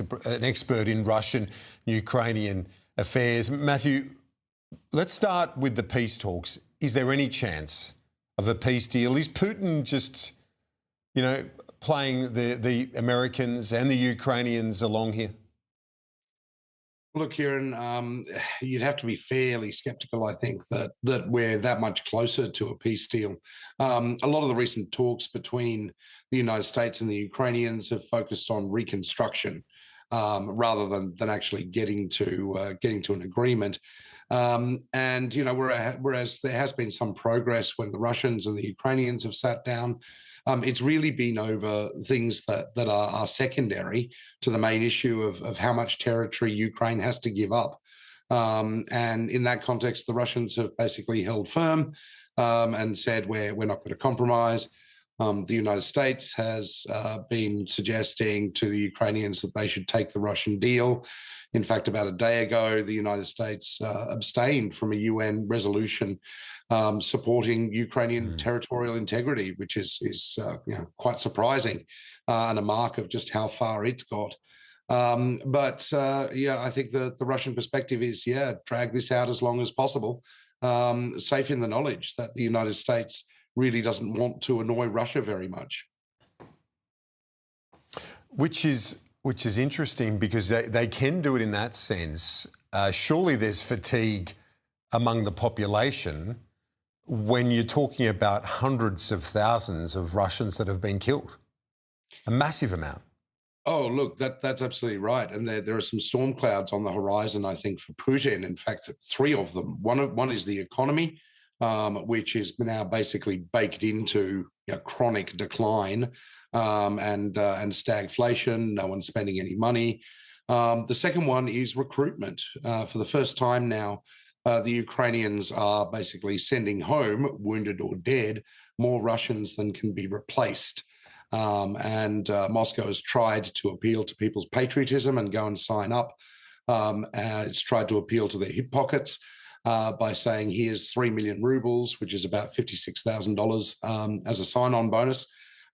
an expert in Russian, Ukrainian affairs. Matthew, let's start with the peace talks. Is there any chance of a peace deal? Is Putin just, playing the Americans and the Ukrainians along here? Look, Kieran, you'd have to be fairly sceptical, I think, that we're that much closer to a peace deal. A lot of the recent talks between the United States and the Ukrainians have focused on reconstruction rather than actually getting to an agreement. Whereas there has been some progress when the Russians and the Ukrainians have sat down, it's really been over things that are secondary to the main issue of how much territory Ukraine has to give up. And in that context, the Russians have basically held firm and said, we're not going to compromise. The United States has been suggesting to the Ukrainians that they should take the Russian deal. In fact, about a day ago, the United States abstained from a UN resolution supporting Ukrainian territorial integrity, which is quite surprising and a mark of just how far it's got. I think the Russian perspective is, drag this out as long as possible, safe in the knowledge that the United States really doesn't want to annoy Russia very much. Which is interesting because they can do it in that sense. Surely there's fatigue among the population when you're talking about hundreds of thousands of Russians that have been killed. A massive amount. Oh, look, that's absolutely right. And there are some storm clouds on the horizon, I think, for Putin. In fact, three of them. One is the economy, which is now basically baked into chronic decline and stagflation. No one's spending any money. The second one is recruitment. For the first time now, the Ukrainians are basically sending home, wounded or dead, more Russians than can be replaced. Moscow has tried to appeal to people's patriotism and go and sign up. It's tried to appeal to their hip pockets by saying, here's 3 million rubles, which is about $56,000 as a sign-on bonus.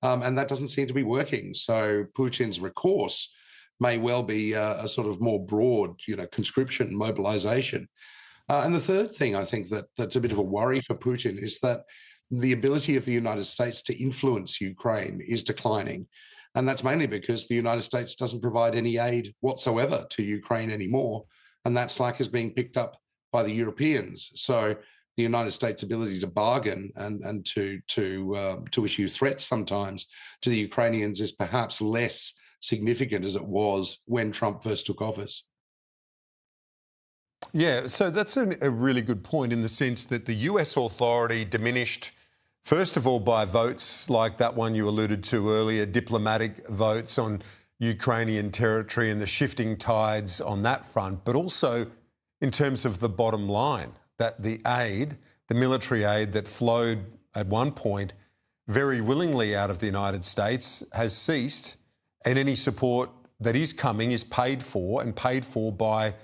And that doesn't seem to be working. So Putin's recourse may well be a sort of more broad, conscription, mobilization. And the third thing I think that's a bit of a worry for Putin is that the ability of the United States to influence Ukraine is declining. And that's mainly because the United States doesn't provide any aid whatsoever to Ukraine anymore. And that slack is being picked up by the Europeans. So the United States' ability to bargain and to issue threats sometimes to the Ukrainians is perhaps less significant as it was when Trump first took office. Yeah, so that's a really good point in the sense that the US authority diminished, first of all, by votes like that one you alluded to earlier, diplomatic votes on Ukrainian territory and the shifting tides on that front, but also in terms of the bottom line, that the aid, the military aid that flowed at one point very willingly out of the United States has ceased, and any support that is coming is paid for by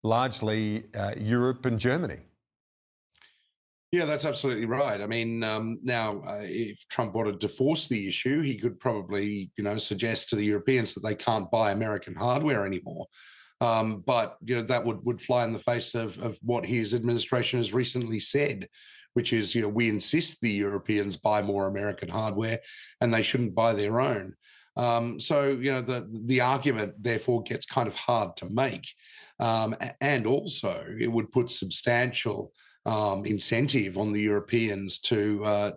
largely Europe and Germany. Yeah, that's absolutely right. I mean, now, if Trump wanted to force the issue, he could probably, suggest to the Europeans that they can't buy American hardware anymore. But that would fly in the face of what his administration has recently said, which is, we insist the Europeans buy more American hardware and they shouldn't buy their own. So the argument, therefore, gets kind of hard to make. And also, it would put substantial incentive on the Europeans to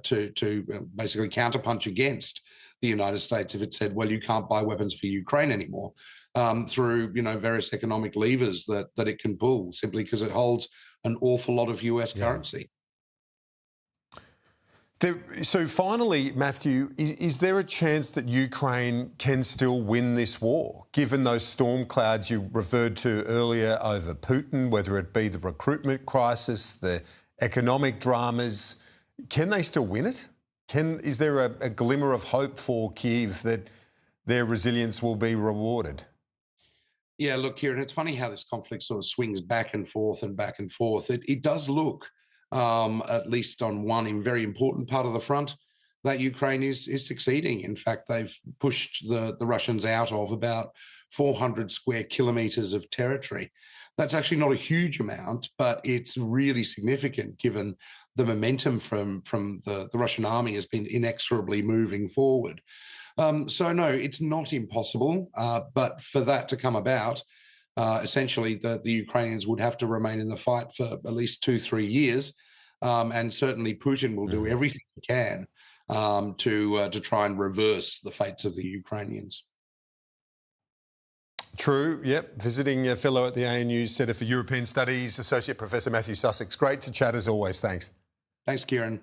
basically counterpunch against the United States if it said, well, you can't buy weapons for Ukraine anymore, through various economic levers that it can pull simply because it holds an awful lot of US currency. So finally, Matthew, is there a chance that Ukraine can still win this war, given those storm clouds you referred to earlier over Putin, whether it be the recruitment crisis, the economic dramas? Can they still win it? Is there a glimmer of hope for Kyiv that their resilience will be rewarded? Yeah, look, Kieran, it's funny how this conflict sort of swings back and forth and back and forth. It does look, at least on one very important part of the front, that Ukraine is succeeding. In fact, they've pushed the Russians out of about 400 square kilometres of territory. That's actually not a huge amount, but it's really significant given the momentum from the Russian army has been inexorably moving forward. So no, it's not impossible, but for that to come about, essentially the Ukrainians would have to remain in the fight for at least 2-3 years, and certainly Putin will do everything he can to try and reverse the fates of the Ukrainians. True, yep. Visiting a fellow at the ANU Centre for European Studies, Associate Professor Matthew Sussex. Great to chat as always. Thanks. Thanks, Kieran.